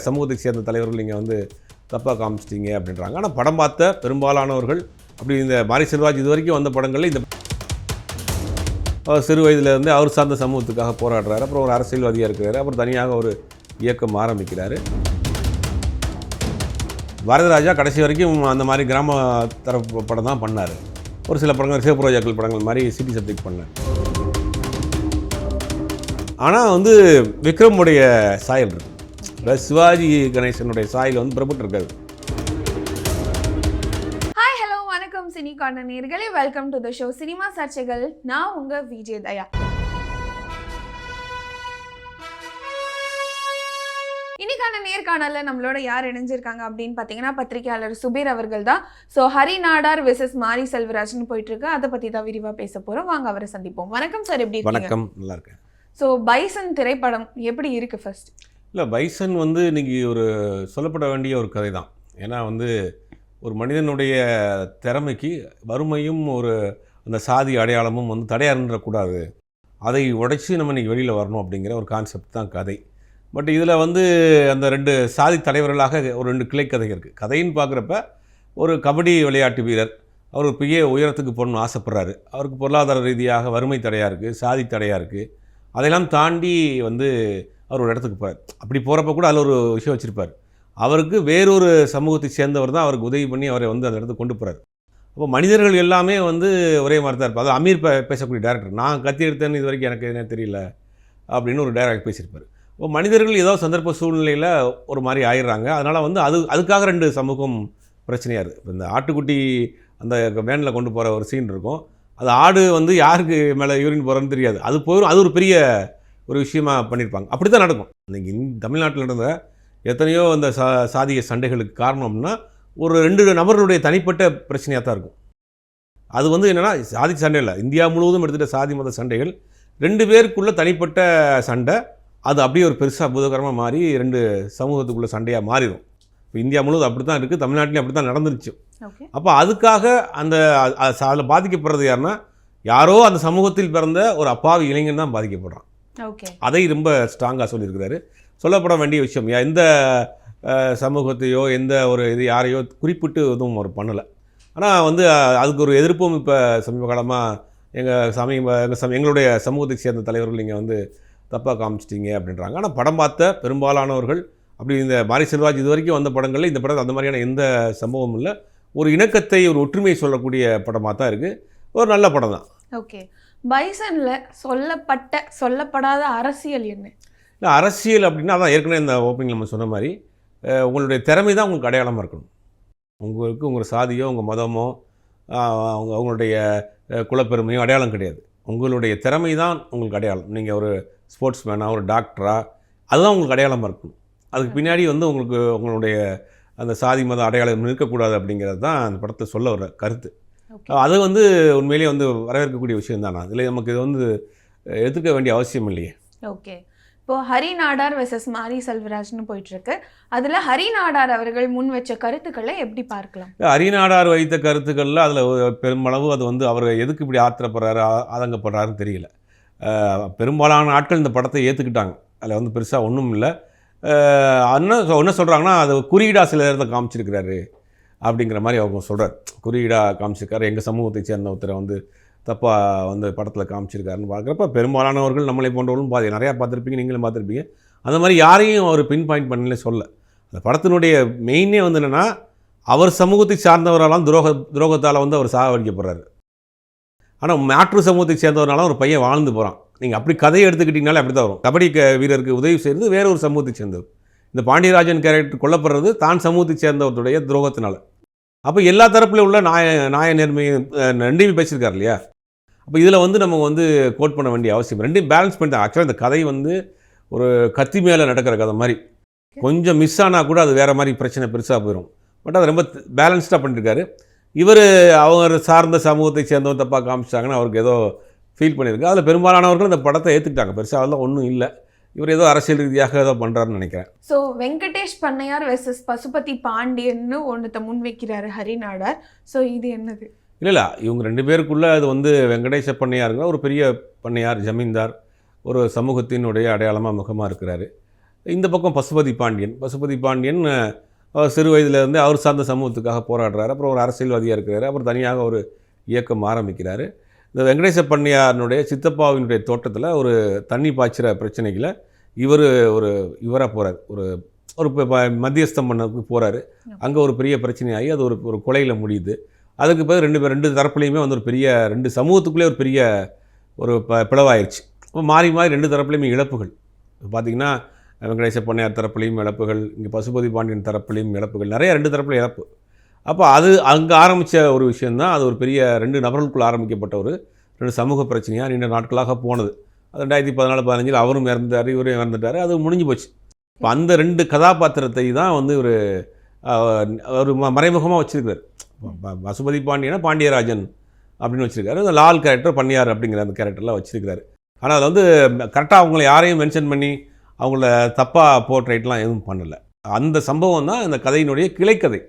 சமூகத்தை சேர்ந்த தலைவர்கள் நீங்கள் வந்து தப்பாக காமிச்சிட்டீங்க அப்படின்றாங்க. ஆனால் படம் பார்த்த பெரும்பாலானவர்கள் அப்படி இந்த மாரி செல்வராஜ் இது வரைக்கும் வந்த படங்களில் இந்த சிறு வயதிலேருந்து அவர் சார்ந்த சமூகத்துக்காக போராடுறாரு. அப்புறம் ஒரு அரசியல்வாதியாக இருக்கிறாரு. அப்புறம் தனியாக ஒரு இயக்கம் ஆரம்பிக்கிறாரு. பாரதிராஜா கடைசி வரைக்கும் அந்த மாதிரி கிராம தரப்பு படம் தான் பண்ணார். ஒரு சில படங்கள் சிவப்புரோஜாக்கள் படங்கள் மாதிரி சிட்டி சப்ஜெக்ட் பண்ணார். ஆனால் வந்து விக்ரமுடைய சாயல் இருக்குது. சிவாஜி கணேசனுடைய சாயல் வந்து பிரபுட்டு இருக்காது. ஹாய் ஹலோ வணக்கம் சினிகான நேயர்களே, welcome to the show cinema சர்ச்சைகள். நான் உங்க விஜய் தயா. இன்னைக்கான நேர்காணலில் நம்மளோட யார் இணைஞ்சிருக்காங்க அப்படின்னு பார்த்தீங்கன்னா பத்திரிகையாளர் சுபீர் அவர்கள் தான். ஸோ ஹரி நாடார் வெர்சஸ் மாரி செல்வராஜ்னு போயிட்டு இருக்கு. அதை பற்றி தான் விரிவாக பேச போகிறோம். வாங்க அவரை சந்திப்போம். வணக்கம் சார், எப்படி இருக்கீங்க? வணக்கம், நல்லா இருக்கேன். ஸோ பைசன் திரைப்படம் எப்படி இருக்கு ஃபர்ஸ்ட்? இல்லை, பைசன் வந்து இன்றைக்கி ஒரு சொல்லப்பட வேண்டிய ஒரு கதை தான். ஏன்னா வந்து ஒரு மனிதனுடைய திறமைக்கு வறுமையும் ஒரு அந்த சாதி அடையாளமும் வந்து தடையாக இருந்துடக்கூடாது, அதை உடைச்சி நம்ம இன்றைக்கி வெளியில் வரணும் அப்படிங்கிற ஒரு கான்செப்ட் தான் கதை. பட் இதில் வந்து அந்த ரெண்டு சாதி தலைவர்களாக ஒரு ரெண்டு கிளைக்கதை இருக்குது. கதைன்னு பார்க்குறப்ப ஒரு கபடி விளையாட்டு வீரர், அவர் ஒரு பெரிய உயரத்துக்கு போகணும்னு ஆசைப்பட்றாரு. அவருக்கு பொருளாதார ரீதியாக வறுமை தடையாக இருக்குது, சாதி தடையாக இருக்குது. அதையெல்லாம் தாண்டி வந்து அவர் ஒரு இடத்துக்கு போகிறார். அப்படி போகிறப்ப கூட அதில் ஒரு விஷயம் வச்சுருப்பார். அவருக்கு வேறொரு சமூகத்தை சேர்ந்தவர் தான் அவருக்கு உதவி பண்ணி அவரை வந்து அந்த இடத்துக்கு கொண்டு போகிறார். அப்போ மனிதர்கள் எல்லாமே வந்து ஒரே மாதிரி தான் இருப்பார். அது அமீர் பேசக்கூடிய டேரக்டர், நான் கத்தி எடுத்தேன்னு இது வரைக்கும் எனக்கு என்ன தெரியல அப்படின்னு ஒரு டேரக்டர் பேசியிருப்பார். இப்போ மனிதர்கள் ஏதோ சந்தர்ப்ப சூழ்நிலையில் ஒரு மாதிரி ஆயிடுறாங்க. அதனால் வந்து அதுக்காக ரெண்டு சமூகம் பிரச்சனையாக இருக்குது. இப்போ இந்த ஆட்டுக்குட்டி அந்த வேனில் கொண்டு போகிற ஒரு சீன் இருக்கும். அது ஆடு வந்து யாருக்கு மேலே யூரின் போகிறோன்னு தெரியாது, அது போயிடும். அது ஒரு பெரிய ஒரு விஷயமா பண்ணியிருப்பாங்க. அப்படி தான் நடக்கும். இன்றைக்கி தமிழ்நாட்டில் நடந்த எத்தனையோ அந்த சாதிய சண்டைகளுக்கு காரணம்னா ஒரு ரெண்டு நபர்களுடைய தனிப்பட்ட பிரச்சனையாக தான் இருக்கும். அது வந்து என்னென்னா சாதி சண்டை இல்லை, இந்தியா முழுவதும் எடுத்துகிட்ட சாதி மத சண்டைகள் ரெண்டு பேருக்குள்ளே தனிப்பட்ட சண்டை. அது அப்படியே ஒரு பெருசாக பூதகரமாக மாறி ரெண்டு சமூகத்துக்குள்ளே சண்டையாக மாறிடும். இப்போ இந்தியா முழுவதும் அப்படி தான் இருக்குது, தமிழ்நாட்டிலையும் அப்படி தான் நடந்துருச்சு. அப்போ அதுக்காக அந்த அதில் பாதிக்கப்படுறது யாருன்னா, யாரோ அந்த சமூகத்தில் பிறந்த ஒரு அப்பாவி இளைஞன் தான் பாதிக்கப்படுறான். அதை ரொம்ப ஸ்ட்ராங்காக சொல்லியிருக்கிறாரு. சொல்லப்பட வேண்டிய விஷயம். எந்த சமூகத்தையோ எந்த ஒரு இது யாரையோ குறிப்பிட்டு எதுவும் அவர் பண்ணலை. ஆனால் வந்து அதுக்கு ஒரு எதிர்ப்பும் இப்போ சமீப காலமாக எங்களுடைய சமூகத்தை சேர்ந்த தலைவர்கள் நீங்கள் வந்து தப்பாக காமிச்சிட்டீங்க அப்படின்றாங்க. ஆனால் படம் பார்த்த பெரும்பாலானவர்கள் அப்படி இந்த மாரி செல்வராஜ் இது வரைக்கும் வந்த படங்களில் இந்த படத்தில் அந்த மாதிரியான எந்த சம்பவமும் இல்லை. ஒரு இணக்கத்தை ஒரு ஒற்றுமையை சொல்லக்கூடிய படமாக தான் இருக்குது. ஒரு நல்ல படம் தான். ஓகே, பைசனில் சொல்லப்படாத அரசியல் என்ன? இல்லை, அரசியல் அப்படின்னா அதான் ஏற்கனவே இந்த ஓப்பனிங் நம்ம சொன்ன மாதிரி உங்களுடைய திறமை தான் உங்களுக்கு அடையாளமாக இருக்கணும். உங்களுக்கு உங்கள் சாதியோ உங்கள் மதமோ அவங்களுடைய குலப்பெருமையோ அடையாளம் கிடையாது. உங்களுடைய திறமை தான் உங்களுக்கு அடையாளம். நீங்கள் ஒரு ஸ்போர்ட்ஸ் மேனாக ஒரு டாக்டராக அதுதான் உங்களுக்கு அடையாளமாக இருக்கணும். அதுக்கு பின்னாடி வந்து உங்களுடைய அந்த சாதி மத அடையாளம் இருக்கக்கூடாது அப்படிங்கிறது தான் அந்த படத்தை சொல்ல வர கருத்து. அது வந்து உண்மையிலேயே வந்து வரவேற்கக்கூடிய விஷயம் தானே. அதில் நமக்கு இது வந்து எதிர்க்க வேண்டிய அவசியம் இல்லையே. ஓகே, இப்போது ஹரி நாடார் வெர்சஸ் மாரி செல்வராஜ்னு போயிட்டுருக்கு. அதில் ஹரி நாடார் அவர்கள் முன் வச்ச கருத்துக்களை எப்படி பார்க்கலாம்? ஹரி நாடார் வைத்த கருத்துக்களில் அதில் பெருமளவு அது வந்து அவர் எதுக்கு இப்படி ஆத்திரப்படுறாரு ஆதங்கப்படுறாருன்னு தெரியல. பெரும்பாலான ஆட்கள் இந்த படத்தை ஏற்றுக்கிட்டாங்க. அதில் வந்து பெருசாக ஒன்றும் இல்லை. என்ன சொல்கிறாங்கன்னா, அது குறியீடாக சில இடத்தை காமிச்சிருக்கிறாரு அப்படிங்கிற மாதிரி அவங்க சொல்கிறார். குறியீடாக காமிச்சிருக்காரு, எங்கள் சமூகத்தை சேர்ந்த ஒருத்தரை வந்து தப்பாக வந்து படத்தில் காமிச்சிருக்காருன்னு பார்க்குறப்ப பெரும்பாலானவர்கள் நம்மளை போன்றவர்களும் நிறையா பார்த்துருப்பீங்க, நீங்களும் பார்த்துருப்பீங்க. அந்த மாதிரி யாரையும் அவர் பின் பாயிண்ட் பண்ணல சொல்ல. அந்த படத்தினுடைய மெயினே வந்து என்னென்னா, அவர் சமூகத்தை சார்ந்தவரெல்லாம் துரோகத்தால் வந்து அவர் சாகடிக்கப்படுறாரு. ஆனால் மாற்று சமூகத்தை சேர்ந்தவராலும் ஒரு பையன் வாழ்ந்து போகிறான். நீங்கள் அப்படி கதையை எடுத்துக்கிட்டிங்கனாலே அப்படி தான் வரும். கபடி வீரருக்கு உதவி செய்கிறது வேற ஒரு சமூகத்தை சேர்ந்தவர். இந்த பாண்டியராஜன் கேரக்டர் கொல்லப்படுறது தான் சமூகத்தை சேர்ந்தவருடைய துரோகத்தினால. அப்போ எல்லா தரப்பில் உள்ள நாய நேர்மை ரெண்டையுமே பேசியிருக்காரு இல்லையா. அப்போ இதில் வந்து நம்ம வந்து கோட் பண்ண வேண்டிய அவசியம், ரெண்டையும் பேலன்ஸ் பண்ணி தான். ஆக்சுவலாக இந்த கதை வந்து ஒரு கத்தி மேலே நடக்கிற கதை மாதிரி. கொஞ்சம் மிஸ் ஆனால் கூட அது வேறு மாதிரி பிரச்சனை பெருசாக போயிடும். பட் அது ரொம்ப பேலன்ஸ்டாக பண்ணியிருக்காரு. இவர் அவர் சார்ந்த சமூகத்தை சேர்ந்தவங்க தப்பாக காமிச்சிட்டாங்கன்னு அவருக்கு ஏதோ ஃபீல் பண்ணியிருக்கு. அதில் பெரும்பாலானவர்கள் இந்த படத்தை ஏற்றுக்கிட்டாங்க. பெருசாக அதெல்லாம் ஒன்றும் இல்லை. இவர் ஏதோ அரசியல் ரீதியாக ஏதோ பண்ணுறாருன்னு நினைக்கிறேன். ஸோ வெங்கடேஷ் பண்ணையார் வெர்சஸ் பசுபதி பாண்டியன்னு ஒன்றத்தை முன் வைக்கிறாரு ஹரி நாடார். ஸோ இது என்னது? இல்லை, இவங்க ரெண்டு பேருக்குள்ளே அது வந்து வெங்கடேஷ பண்ணையாருங்க ஒரு பெரிய பண்ணையார், ஜமீன்தார், ஒரு சமூகத்தினுடைய அடையாளமாக முகமாக இருக்கிறாரு. இந்த பக்கம் பசுபதி பாண்டியன் அவர் சிறு வயதிலேருந்து அவர் சார்ந்த சமூகத்துக்காக போராடுறாரு. அப்புறம் ஒரு அரசியல்வாதியாக இருக்கிறாரு. அப்புறம் தனியாக ஒரு இயக்கம் ஆரம்பிக்கிறாரு. இந்த வெங்கடேச பண்ணையாருடைய சித்தப்பாவினுடைய தோட்டத்தில் ஒரு தண்ணி பாய்ச்சிற பிரச்சனைகளை இவராக போகிறார். ஒரு மத்தியஸ்தம் பண்ணதுக்கு போகிறாரு. அங்கே ஒரு பெரிய பிரச்சனையாகி அது ஒரு கொலையில் முடியுது. அதுக்கு பிறகு ரெண்டு தரப்புலையுமே வந்து ஒரு பெரிய ரெண்டு சமூகத்துக்குள்ளே ஒரு பெரிய ஒரு பிளவாயிருச்சு. இப்போ மாறி ரெண்டு தரப்புலையுமே இழப்புகள். பார்த்திங்கன்னா வெங்கடேச பண்ணையார் தரப்புலையும் இழப்புகள், இங்கே பசுபதி பாண்டியன் தரப்புலையும் இழப்புகள், நிறைய ரெண்டு தரப்புலையும் இழப்பு. அப்போ அது அங்கே ஆரம்பித்த ஒரு விஷயந்தான். அது ஒரு பெரிய ரெண்டு நபர்களுக்குள் ஆரம்பிக்கப்பட்ட ஒரு ரெண்டு சமூக பிரச்சனையாக நீண்ட நாட்களாக போனது. அது 2014-15 அவரும் இறந்துட்டார், இவரும் இறந்துட்டார். அது முடிஞ்சு போச்சு. இப்போ அந்த ரெண்டு கதாபாத்திரத்தை தான் வந்து ஒரு மறைமுகமாக வச்சுருக்கார். பசுபதி பாண்டியராஜன் அப்படின்னு வச்சுருக்காரு. அந்த லால் கேரக்டர் பண்ணையார் அப்படிங்கிற அந்த கேரக்டர்லாம் வச்சுருக்காரு. ஆனால் அதை வந்து கரெக்டாக அவங்கள யாரையும் மென்ஷன் பண்ணி அவங்கள தப்பாக போர்ட்ரைட்லாம் எதுவும் பண்ணலை. அந்த சம்பவம் தான் இந்த கதையினுடைய கிளைக்கதை.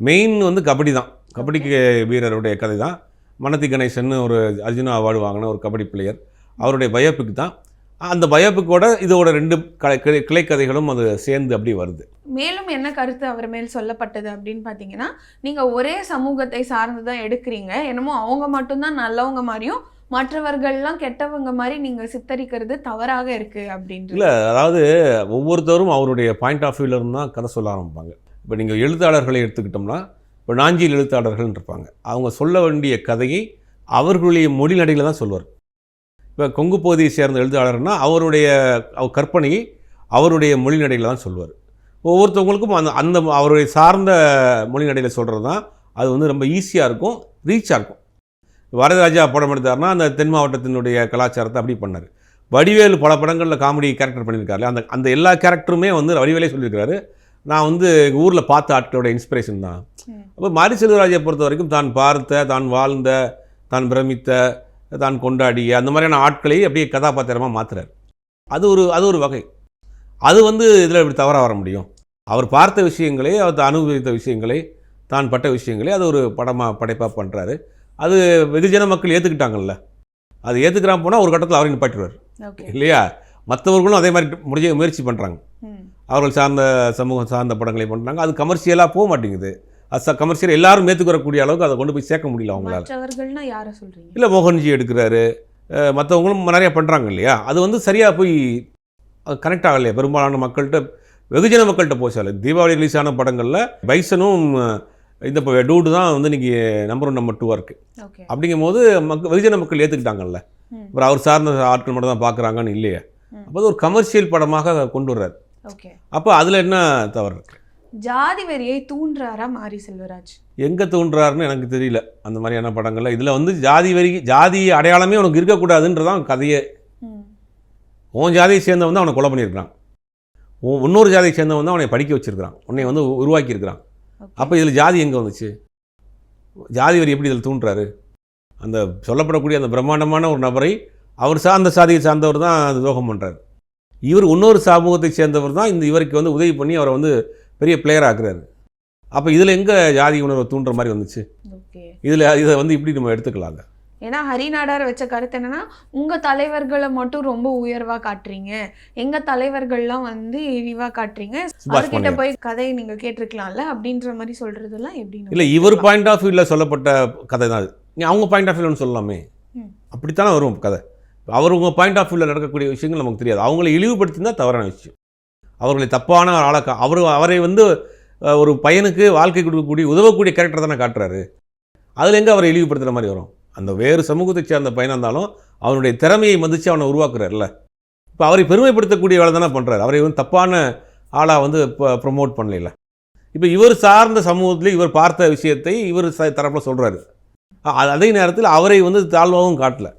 மெயின் வந்து கபடி தான். கபடிக்கு வீரருடைய கதை தான். மனதி கணேசன் ஒரு அர்ஜுனா அவார்டு வாங்கின ஒரு கபடி பிளேயர், அவருடைய பயோபிக் தான். அந்த பயோபிக்கோட இதோட ரெண்டு கிளைக்கதைகளும் அது சேர்ந்து அப்படி வருது. மேலும் என்ன கருத்து அவர் மேல் சொல்லப்பட்டது அப்படின்னு பார்த்தீங்கன்னா, நீங்கள் ஒரே சமூகத்தை சார்ந்து தான் எடுக்கிறீங்க, என்னமோ அவங்க மட்டும்தான் நல்லவங்க மாதிரியும் மற்றவர்கள்லாம் கெட்டவங்க மாதிரி நீங்கள் சித்தரிக்கிறது தவறாக இருக்குது அப்படின்ட்டு. இல்லை, அதாவது ஒவ்வொருத்தரும் அவருடைய பாயிண்ட் ஆஃப் வியூவிலேருந்து தான் கதை சொல்ல ஆரம்பிப்பாங்க. இப்போ நீங்கள் எழுத்தாளர்களை எடுத்துக்கிட்டோம்னா, இப்போ நாஞ்சில் எழுத்தாளர்கள் இருப்பாங்க. அவங்க சொல்ல வேண்டிய கதையை அவர்களுடைய மொழி நடையில் தான் சொல்வார். இப்போ கொங்கு பகுதியை சேர்ந்த எழுத்தாளர்னால் அவருடைய கற்பனையை அவருடைய மொழி நடையில் தான் சொல்வார். ஒவ்வொருத்தவங்களுக்கும் அந்த அவருடைய சார்ந்த மொழி நடையில் சொல்கிறது தான் அது வந்து ரொம்ப ஈஸியாக இருக்கும், ரீச்சாக இருக்கும். வரதராஜா படம் எடுத்தார்னா அந்த தென் மாவட்டத்தினுடைய கலாச்சாரத்தை அப்படி பண்ணார். வடிவேலு பல படங்களில் காமெடி கேரக்டர் பண்ணியிருக்காரு. அந்த எல்லா கேரக்டருமே வந்து வடிவேலே சொல்லியிருக்காரு, நான் வந்து ஊரில் பார்த்த ஆட்களோட இன்ஸ்பிரேஷன் தான். அப்போ மாரி செல்வராஜை பொறுத்த வரைக்கும் தான் பார்த்த, தான் வாழ்ந்த, தான் பிரமித்த, தான் கொண்டாடிய அந்த மாதிரியான ஆட்களை அப்படியே கதாபாத்திரமாக மாற்றுறார். அது ஒரு வகை. அது வந்து இதில் எப்படி தவறாக வர முடியும்? அவர் பார்த்த விஷயங்களே, அவர் அனுபவித்த விஷயங்களை, தான் பட்ட விஷயங்களே அது ஒரு படைப்பாக பண்ணுறாரு. அது வெகுஜன மக்கள் ஏற்றுக்கிட்டாங்கல்ல. அது ஏற்றுக்கிறான் போனால் ஒரு கட்டத்தில் அவரையும் நிப்பாட்டிடுவார் இல்லையா? மற்றவர்களும் அதே மாதிரி முயற்சி பண்ணுறாங்க. அவர்கள் சார்ந்த சமூகம் சார்ந்த படங்களை பண்ணுறாங்க. அது கமர்ஷியலாக போக மாட்டேங்குது. அது கமர்ஷியல் எல்லாரும் ஏற்றுக்கக்கூடிய அளவுக்கு அதை கொண்டு போய் சேர்க்க முடியல அவங்களால. இல்லை, மோகன்ஜி எடுக்கிறாரு, மற்றவங்களும் நிறையா பண்ணுறாங்க இல்லையா? அது வந்து சரியாக போய் கனெக்ட் ஆகலையா பெரும்பாலான மக்கள்கிட்ட, வெகுஜன மக்கள்கிட்ட போச்சால. தீபாவளி ரிலீஸ் ஆன படங்களில் பைசனும் இந்த டூடு தான் வந்து இன்றைக்கி நம்பர் 1 நம்பர் 2 இருக்குது. அப்படிங்கும் போது வெகுஜன மக்கள் ஏற்றுக்கிட்டாங்கல்ல. அப்புறம் அவர் சார்ந்த ஆட்கள் மட்டும் தான் பார்க்குறாங்கன்னு இல்லையா? அப்போ ஒரு கமர்ஷியல் படமாக கொண்டு வர்றாரு. அப்போ அதில் என்ன தவறு இருக்கு? ஜாதி வெறியை தூண்டுறாரா மாரி செல்வராஜ்? எங்கே தூண்டுறாருன்னு எனக்கு தெரியல. அந்த மாதிரியான படங்கள்ல இதில் வந்து ஜாதி அடையாளமே உனக்கு இருக்கக்கூடாதுன்றதான் கதையே. உன் ஜாதியை சேர்ந்தவன் தான் அவனை கொலை பண்ணியிருக்கிறான், இன்னொரு ஜாதியை சேர்ந்தவன் தான் அவனை படிக்க வச்சிருக்கிறான், உன்னை வந்து உருவாக்கியிருக்கிறான். அப்போ இதில் ஜாதி எங்கே வந்துச்சு? ஜாதி வரி எப்படி இதில் தூண்டுறாரு? அந்த சொல்லப்படக்கூடிய அந்த பிரம்மாண்டமான ஒரு நபரை அவர் சார்ந்த சாதியை சார்ந்தவர் தான் அது துரோகம் பண்ணுறாரு. இவர் இன்னொரு சமூகத்தை சேர்ந்தவர் தான் இவருக்கு வந்து உதவி பண்ணி அவரை வந்து பெரிய பிளேயர் ஆக்குறாரு. அப்போ இதில் எங்கே ஜாதி உணர்வை தூண்டுற மாதிரி வந்துச்சு? இதை வந்து இப்படி நம்ம எடுத்துக்கலாங்க. ஏன்னா ஹரிநாடார் வச்ச கருத்து என்னன்னா, உங்கள் தலைவர்களை மட்டும் ரொம்ப உயர்வாக காட்டுறீங்க, எங்கள் தலைவர்கள்லாம் வந்து இழிவாக காட்டுறீங்க, அவர்கிட்ட போய் கதையை நீங்கள் கேட்டிருக்கலாம்ல அப்படின்ற மாதிரி சொல்கிறதெல்லாம் எப்படின்னு. இல்லை, இவர் பாயிண்ட் ஆஃப் வியூவில் சொல்லப்பட்ட கதை தான் அது. அவங்க பாயிண்ட் ஆஃப் வியூன்னு சொல்லலாமே. அப்படித்தானே வரும் கதை. அவங்க பாயிண்ட் ஆஃப் வியூவில் நடக்கக்கூடிய விஷயங்கள் நமக்கு தெரியாது. அவங்களை இழிவுபடுத்தினா தவறான விஷயம். அவர்களை தப்பான ஆளாக்க அவரை வந்து ஒரு பையனுக்கு வாழ்க்கை கொடுக்கக்கூடிய உதவக்கூடிய கேரக்டர் தானே காட்டுறாரு. அதில் எங்கே அவரை இழிவுபடுத்துகிற மாதிரி வரும்? அந்த வேறு சமூகத்தை சேர்ந்த பையனாக இருந்தாலும் அவனுடைய திறமையை மதித்து அவனை உருவாக்குறாருல்ல. இப்போ அவரை பெருமைப்படுத்தக்கூடிய வேலை தானே பண்ணுறாரு. அவரை வந்து தப்பான ஆளாக வந்து ப்ரொமோட் பண்ணல. இப்போ இவர் சார்ந்த சமூகத்தில் இவர் பார்த்த விஷயத்தை இவர் தரப்பில் சொல்கிறாரு. அதே நேரத்தில் அவரை வந்து தாழ்வாகவும் காட்டலை.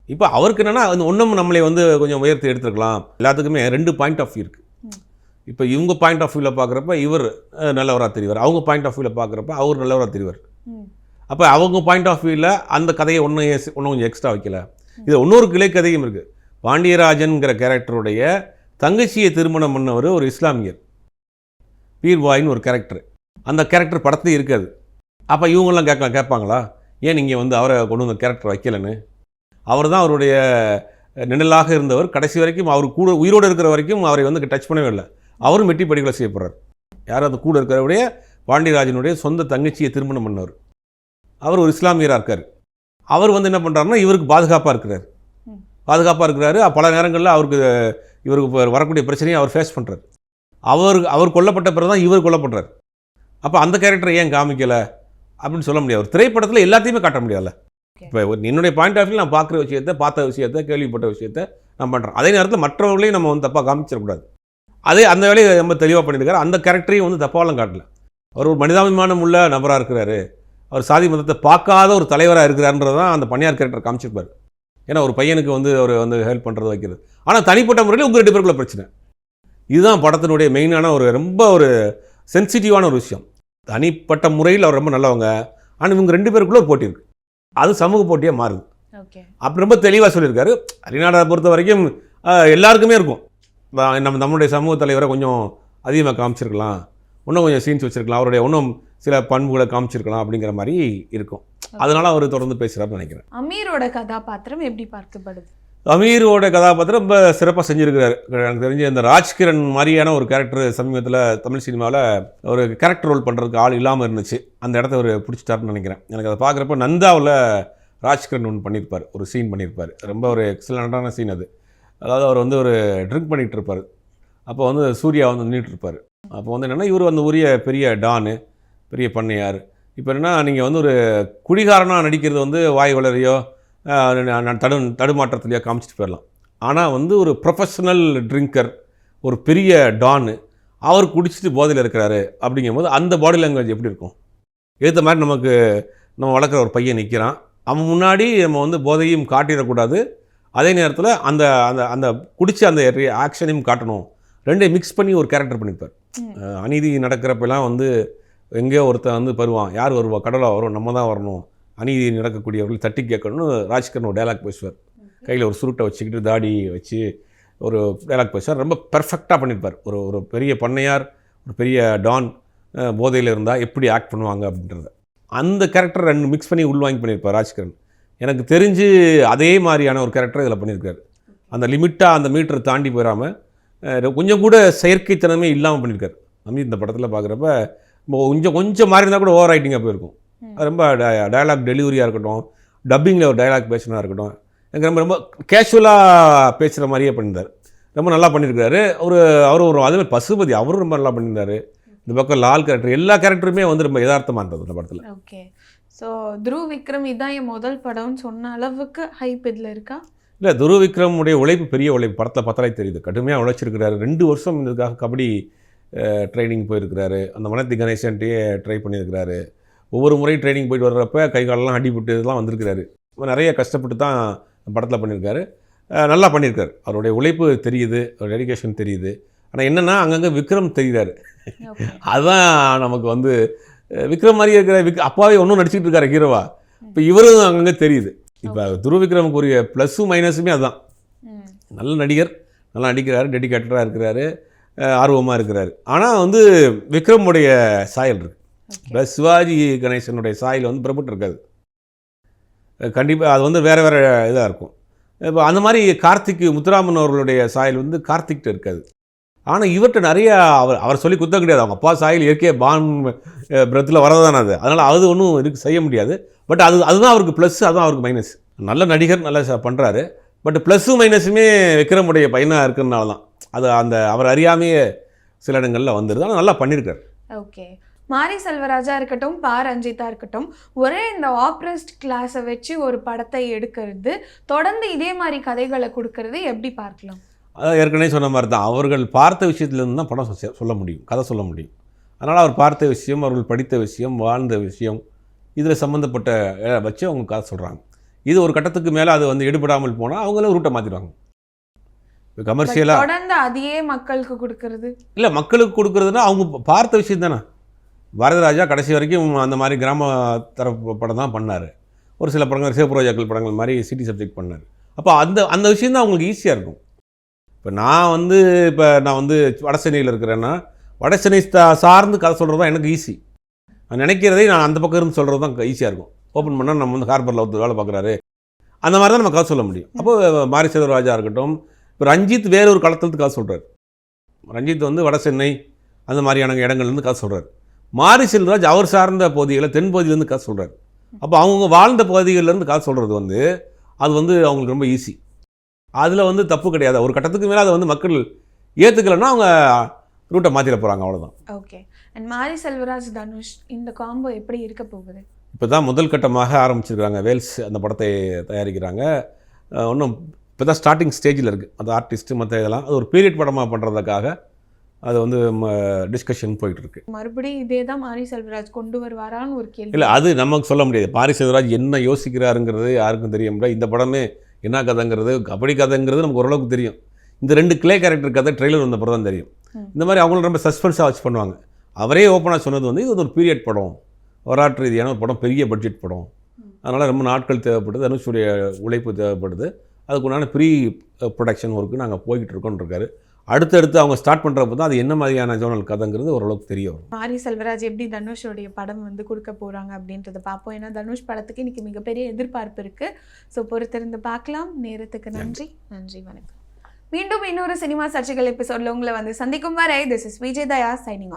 இப்போ அவருக்கு என்னென்னா ஒன்றும் நம்மளை வந்து கொஞ்சம் உயர்த்தி எடுத்துருக்கலாம். எல்லாத்துக்குமே ரெண்டு பாயிண்ட் ஆஃப் வியூ இருக்குது. இப்போ இவங்க பாயிண்ட் ஆஃப் வியூவில் பார்க்குறப்ப இவர் நல்லவராக தெரிவார், அவங்க பாயிண்ட் ஆஃப் வியூவில் பார்க்குறப்ப அவர் நல்லவராக தெரிவார். அப்போ அவங்க பாயிண்ட் ஆஃப் வியூவில் அந்த கதையை ஒன்றும் கொஞ்சம் எக்ஸ்ட்ரா வைக்கல. இது இன்னொரு கிளை கதையும் இருக்குது. பாண்டியராஜன்கிற கேரக்டருடைய தங்கச்சியை திருமணம் பண்ணவர் ஒரு இஸ்லாமியர், பீர்வாயின்னு ஒரு கேரக்டர். அந்த கேரக்டர் படத்துலேயும் இருக்காது. அப்போ இவங்கெல்லாம் கேட்பாங்களா, ஏன் நீங்கள் வந்து அவரை கொண்டு வந்த கேரக்டர் வைக்கலன்னு? அவர் தான் அவருடைய நிழலாக இருந்தவர் கடைசி வரைக்கும் அவர் கூட உயிரோடு இருக்கிற வரைக்கும் அவரை வந்து டச் பண்ணவே இல்லை. அவரும் வெட்டி படுகொலை செய்யப்படுறார். யாரும் அது கூட இருக்கிறவருடைய பாண்டியராஜனுடைய சொந்த தங்கச்சியை திருமணம் பண்ணவர். அவர் ஒரு இஸ்லாமியராக இருக்கார். அவர் வந்து என்ன பண்ணுறாருன்னா இவருக்கு பாதுகாப்பாக இருக்கிறாரு. பல நேரங்களில் இவருக்கு வரக்கூடிய பிரச்சனையை அவர் ஃபேஸ் பண்ணுறாரு. அவர் கொல்லப்பட்ட பிறகு தான் இவர் கொல்லப்படுறார். அப்போ அந்த கேரக்டரை ஏன் காமிக்கலை அப்படின்னு சொல்ல முடியாது. ஒரு திரைப்படத்தில் எல்லாத்தையுமே காட்ட முடியாதுல்ல. இப்போ என்னுடைய பாயிண்ட் ஆஃப் வியூ நான் பார்த்த விஷயத்தை கேள்விப்பட்ட விஷயத்தை நான் பண்ணுறேன். அதே நேரத்தில் மற்றவர்களையும் நம்ம வந்து தப்பாக காமிச்சிடக்கூடாது. அந்த வேலையை ரொம்ப தெளிவாக பண்ணியிருக்காரு. அந்த கேரக்டரையும் வந்து தப்பாலாம் காட்டல. அவர் ஒரு மனிதாபிமானம் உள்ள நபராக இருக்கிறாரு. அவர் சாதி மதத்தை பார்க்காத ஒரு தலைவராக இருக்கிறாருன்றது தான் அந்த பண்ணையார் கேரக்டர் காமிச்சிருப்பார். ஏன்னா ஒரு பையனுக்கு வந்து அவர் வந்து ஹெல்ப் பண்ணுறது வைக்கிறது. ஆனால் தனிப்பட்ட முறையில் உங்கள் 2 பேருக்குள்ள பிரச்சனை. இதுதான் படத்தினுடைய மெயினான ரொம்ப ஒரு சென்சிட்டிவான ஒரு விஷயம். தனிப்பட்ட முறையில் அவர் ரொம்ப நல்லவங்க, ஆனால் இவங்க 2 பேருக்குள்ள ஒரு போட்டி இருக்குது. அது சமூக போட்டியாக மாறுது. அப்படி ரொம்ப தெளிவாக சொல்லியிருக்காரு. ஹரிநாடாரை பொறுத்த வரைக்கும் எல்லாருக்குமே இருக்கும். நம்மளுடைய சமூக தலைவரை கொஞ்சம் அதிகமாக காமிச்சிருக்கலாம், இன்னும் கொஞ்சம் சீன்ஸ் வச்சுருக்கலாம், அவருடைய இன்னும் சில பண்புகளை காமிச்சிருக்கலாம் அப்படிங்கிற மாதிரி இருக்கும். அதனால அவர் தொடர்ந்து பேசுகிறாருன்னு நினைக்கிறேன். அமீரோட கதாபாத்திரம் எப்படி பார்க்கப்படுது? அமீரோட கதாபாத்திரம் ரொம்ப சிறப்பாக செஞ்சுருக்கிறார். எனக்கு தெரிஞ்சு இந்த ராஜ்கிரண் மாதிரியான ஒரு கேரக்டர் சமீபத்தில் தமிழ் சினிமாவில் ஒரு கேரக்டர் ரோல் பண்ணுறதுக்கு ஆள் இல்லாமல் இருந்துச்சு. அந்த இடத்த அவர் பிடிச்சிட்டாருன்னு நினைக்கிறேன். எனக்கு அதை பார்க்குறப்ப நந்தாவில் ராஜ்கிரண் ஒன்று பண்ணியிருப்பார், ஒரு சீன் பண்ணியிருப்பார். ரொம்ப ஒரு எக்ஸலண்ட்டான சீன் அது. அதாவது அவர் வந்து ஒரு ட்ரிங்க் பண்ணிகிட்டு இருப்பார். அப்போ வந்து சூர்யா வந்து நின்றுட்டு இருப்பார். அப்போ வந்து என்னென்னா இவர் வந்து உரிய பெரிய டானு, பெரிய பண்ணையார். இப்போ என்னென்னா நீங்கள் வந்து ஒரு குடிகாரனாக நடிக்கிறது வந்து வாய் வளரையோ தடுமாற்றத்துலையோ காமிச்சிட்டு போயிடலாம். ஆனால் வந்து ஒரு ப்ரொஃபஷனல் ட்ரிங்கர், ஒரு பெரிய டானு, அவர் குடிச்சிட்டு போதையில் இருக்கிறாரு அப்படிங்கும்போது அந்த பாடி லாங்குவேஜ் எப்படி இருக்கும்? ஏற்ற மாதிரி நம்ம வளர்க்குற ஒரு பையன் நிற்கிறான். அவன் முன்னாடி நம்ம வந்து போதையும் காட்டிடக்கூடாது, அதே நேரத்தில் அந்த அந்த அந்த குடிச்சு அந்த ஆக்ஷனையும் காட்டணும். ரெண்டையும் மிக்ஸ் பண்ணி ஒரு கேரக்டர் பண்ணியிருப்பார். அநீதி நடக்கிறப்பெல்லாம் வந்து எங்கேயோ ஒருத்தன் வந்து வருவான், யார் வருவா, கடவுளாக வரும், நம்ம தான் வரணும், அநீதி நடக்கக்கூடியவர்கள் தட்டி கேட்கணும்னு ராஜ்கிரண் ஒரு டைலாக் பேசுவார். கையில் ஒரு சுருட்டை வச்சுக்கிட்டு தாடி வச்சு ஒரு டைலாக் பேசுவார். ரொம்ப பெர்ஃபெக்டாக பண்ணியிருப்பார். ஒரு பெரிய பண்ணையார், ஒரு பெரிய டான் போதையில் இருந்தால் எப்படி ஆக்ட் பண்ணுவாங்க அப்படின்றத அந்த கேரக்டர் 2 மிக்ஸ் பண்ணி உள்வாங்கி பண்ணியிருப்பார் ராஜ்கிரண். எனக்கு தெரிஞ்சு அதே மாதிரியான ஒரு கேரக்டர் இதில் பண்ணியிருக்காரு. அந்த லிமிட்டாக அந்த மீட்டரை தாண்டி போயிடாமல் கொஞ்சம் கூட செயற்கைத்தனமே இல்லாமல் பண்ணியிருக்காரு. இந்த படத்தில் பார்க்குறப்ப கொஞ்சம் மாறி இருந்தால் கூட ஓவர் ரைட்டிங்காக போயிருக்கும். அது ரொம்ப டயலாக் டெலிவரியாக இருக்கட்டும், டப்பிங்கில் ஒரு டயலாக் பேசினா இருக்கட்டும், எனக்கு ரொம்ப கேஷுவலாக பேசுகிற மாதிரியே பண்ணியிருந்தார். ரொம்ப நல்லா பண்ணியிருக்காரு. அவரும் அதேமாதிரி பசுபதி அவரும் ரொம்ப நல்லா பண்ணியிருந்தார். இந்த பக்கம் லால் கேரக்டர், எல்லா கேரக்டருமே வந்து ரொம்ப யதார்த்தமாக இருந்தது இந்த படத்தில். ஓகே, ஸோ துருவ் விக்ரம் இதான் என் முதல் படம்னு சொன்ன அளவுக்கு ஹைப் இதில் இருக்கா? இல்லை, துருவ் விக்ரமுடைய உழைப்பு பெரிய உழைப்பு படத்தில் பார்த்தாலே தெரியுது. கடுமையாக உழைச்சிருக்கிறாரு. 2 வருஷம் இதுக்காக கபடி ட்ரைனிங் போயிருக்கிறாரு. அந்த மனத்தி கணேசன்ட்டையே ட்ரை பண்ணியிருக்கிறாரு. ஒவ்வொரு முறையும் ட்ரைனிங் போயிட்டு வர்றப்ப கை காலெல்லாம் அடிபட்டு இதெல்லாம் வந்திருக்கிறாரு. நிறைய கஷ்டப்பட்டு தான் படத்தில் பண்ணியிருக்காரு. நல்லா பண்ணியிருக்காரு. அவருடைய உழைப்பு தெரியுது, அவர் டெடிகேஷன் தெரியுது. ஆனால் என்னென்னா அங்கங்கே விக்ரம் தெரியுறாரு. அதுதான் நமக்கு வந்து விக்ரம் மாதிரியே இருக்கிற அப்பாவே ஒன்றும் நடிச்சிட்டு இருக்காரு ஹீரோவா. இப்போ இவரும் அங்கங்கே தெரியுது. இப்போ துருவ் விக்ரமுக்கு உரிய ப்ளஸ்ஸும் மைனஸுமே அதுதான். நல்ல நடிகர், நல்லா நடிக்கிறாரு, டெடிகேட்டடாக இருக்கிறாரு, ஆர்வமாக இருக்கிறாரு. ஆனால் வந்து விக்ரமுடைய சாயல் இருக்குது. இப்போ சிவாஜி கணேசனுடைய சாயல் வந்து பிரபுட்டு இருக்காது. கண்டிப்பாக அது வந்து வேறு இதாக இருக்கும். இப்போ அந்த மாதிரி முத்துராமன் அவர்களுடைய சாயல் வந்து கார்த்திக்கிட்ட இருக்காது. ஆனால் இவர்கிட்ட நிறைய அவர் சொல்லி குத்தம் கிடையாது. அவங்க அப்பா சாயல் இயற்கையாக பான் பிரத்தில் வரதானே அது. அதனால் அது ஒன்றும் செய்ய முடியாது. பட் அதுதான் அவருக்கு ப்ளஸ், அதுதான் அவருக்கு மைனஸ். நல்ல நடிகர், நல்லா பண்ணுறாரு. பட் ப்ளஸ்ஸும் மைனஸுமே விக்ரமுடைய பையனாக இருக்கிறதுனால தான் அது அவர் அறியாமையே சில இடங்களில் வந்துடுது. ஆனால் நல்லா பண்ணியிருக்காரு. ஓகே, மாரி செல்வராஜா இருக்கட்டும், பா ரஞ்சிதா இருக்கட்டும், ஒரே இந்த ஆப்ரஸ்ட் கிளாஸை வச்சு ஒரு படத்தை எடுக்கிறது, தொடர்ந்து இதே மாதிரி கதைகளை கொடுக்கறது எப்படி பார்க்கலாம்? அதான் ஏற்கனவே சொன்ன மாதிரி தான். அவர்கள் பார்த்த விஷயத்துலேருந்து தான் படம் சொல்ல முடியும், கதை சொல்ல முடியும். அதனால் அவர் பார்த்த விஷயம், அவர்கள் படித்த விஷயம், வாழ்ந்த விஷயம், இதில் சம்மந்தப்பட்ட வச்சு அவங்க கதை சொல்கிறாங்க. இது ஒரு கட்டத்துக்கு மேலே அது வந்து எடுபடாமல் போனால் அவங்களும் ரூட்டை மாற்றிடுவாங்க. இப்போ கமர்ஷியலாக தொடர்ந்து அதையே மக்களுக்கு கொடுக்கறது இல்லை. மக்களுக்கு கொடுக்குறதுனா அவங்க பார்த்த விஷயம் தானே. பாரதிராஜா கடைசி வரைக்கும் அந்த மாதிரி கிராம தரப்பு படம் தான் பண்ணார். ஒரு சில படங்கள் சிவப்புரோஜாக்கள் படங்கள் மாதிரி சிட்டி சப்ஜெக்ட் பண்ணார். அப்போ அந்த விஷயம் தான் அவங்களுக்கு ஈஸியாக இருக்கும். இப்போ நான் வந்து வட சென்னையில் இருக்கிறேன்னா வட சென்னை சார்ந்து கதை சொல்கிறது தான் எனக்கு ஈஸி. நான் நினைக்கிறதே நான் அந்த பக்கம் இருந்து சொல்கிறது தான் ஈஸியாக இருக்கும். ஓப்பன் பண்ணால் நம்ம வந்து ஹார்பரில் ஒருத்தர் வேலை பார்க்குறாரு, அந்த மாதிரி தான் நம்ம கதை சொல்ல முடியும். அப்போ மாரி செல்வராஜா இருக்கட்டும், இப்போ ரஞ்சித் வேற ஒரு களத்துலேருந்து கதை சொல்கிறார். ரஞ்சித் வந்து வட சென்னை அந்த மாதிரியான இடங்கள்லேருந்து கதை சொல்கிறார். மாரி செல்வராஜ் அவர் சார்ந்த பகுதிகளை தென்பகுதியிலேருந்து கதை சொல்கிறார். அப்போ அவங்கவுங்க வாழ்ந்த பகுதிகளிலேருந்து கதை சொல்கிறது வந்து அது வந்து அவங்களுக்கு ரொம்ப ஈஸி. அதில் வந்து தப்பு கிடையாது. ஒரு கட்டத்துக்கு மேலே அதை வந்து மக்கள் ஏற்றுக்கலைன்னா அவங்க ரூட்டை மாற்றிட போகிறாங்க, அவ்வளோதான். ஓகே. அண்ட் மாரி செல்வராஜ் தனுஷ் இந்த காம்போ எப்படி இருக்க போகுது? இப்போ தான் முதல் கட்டமாக ஆரம்பிச்சிருக்காங்க. வேல்ஸ் அந்த படத்தை தயாரிக்கிறாங்க. இன்னும் இப்போ தான் ஸ்டார்டிங் ஸ்டேஜில் இருக்குது. அந்த ஆர்டிஸ்ட்டு மற்ற இதெல்லாம் அது ஒரு பீரியட் படமாக பண்ணுறதுக்காக அது வந்து டிஸ்கஷன் போயிட்டுருக்கு. மறுபடியும் இதே தான் மாரி செல்வராஜ் கொண்டு வருவாரான்னு ஒரு கேள்வி. இல்லை, அது நமக்கு சொல்ல முடியாது. மாரி செல்வராஜ் என்ன யோசிக்கிறாருங்கிறது யாருக்கும் தெரிய முடியாது. இந்த படமே என்ன கதைங்கிறது, கபடி கதைங்கிறது நமக்கு ஓரளவுக்கு தெரியும். இந்த 2 கிளே கேரக்டர் கதை ட்ரெய்லர் வந்த படம் தான் தெரியும். இந்த மாதிரி அவங்களும் ரொம்ப சஸ்பென்ஸாக வச்சு பண்ணுவாங்க. அவரே ஓப்பனாக சொன்னது வந்து இது ஒரு பீரியட் படம், வரலாற்று ரீதியான ஒரு படம், பெரிய பட்ஜெட் படம். அதனால் ரொம்ப நாட்கள் தேவைப்படுது, தனுஷுடைய உழைப்பு தேவைப்படுது. அதுக்குண்டான ப்ரீ ப்ரொடக்ஷன் ஒர்க்கு நாங்கள் போய்கிட்டு இருக்கோன்னு இருக்காரு. அடுத்தடுத்து அவங்க ஸ்டார்ட் பண்ணுறப்ப தான் அது என்ன மாதிரியான ஜோனல் கதைங்கிறது ஓரளவுக்கு தெரிய வரும். மாரி செல்வராஜ் எப்படி தனுஷோடைய படம் வந்து கொடுக்க போகிறாங்க அப்படின்றத பார்ப்போம். ஏன்னா தனுஷ் படத்துக்கு இன்றைக்கி மிகப்பெரிய எதிர்பார்ப்பு இருக்குது. ஸோ பொறுத்திருந்து பார்க்கலாம். நேரத்துக்கு நன்றி. வணக்கம். மீண்டும் இன்னொரு சினிமா சர்ச்சைகள் எபிசோடில் உங்களை வந்து சந்திக்கும் வரை this is Vijay Daya signing off.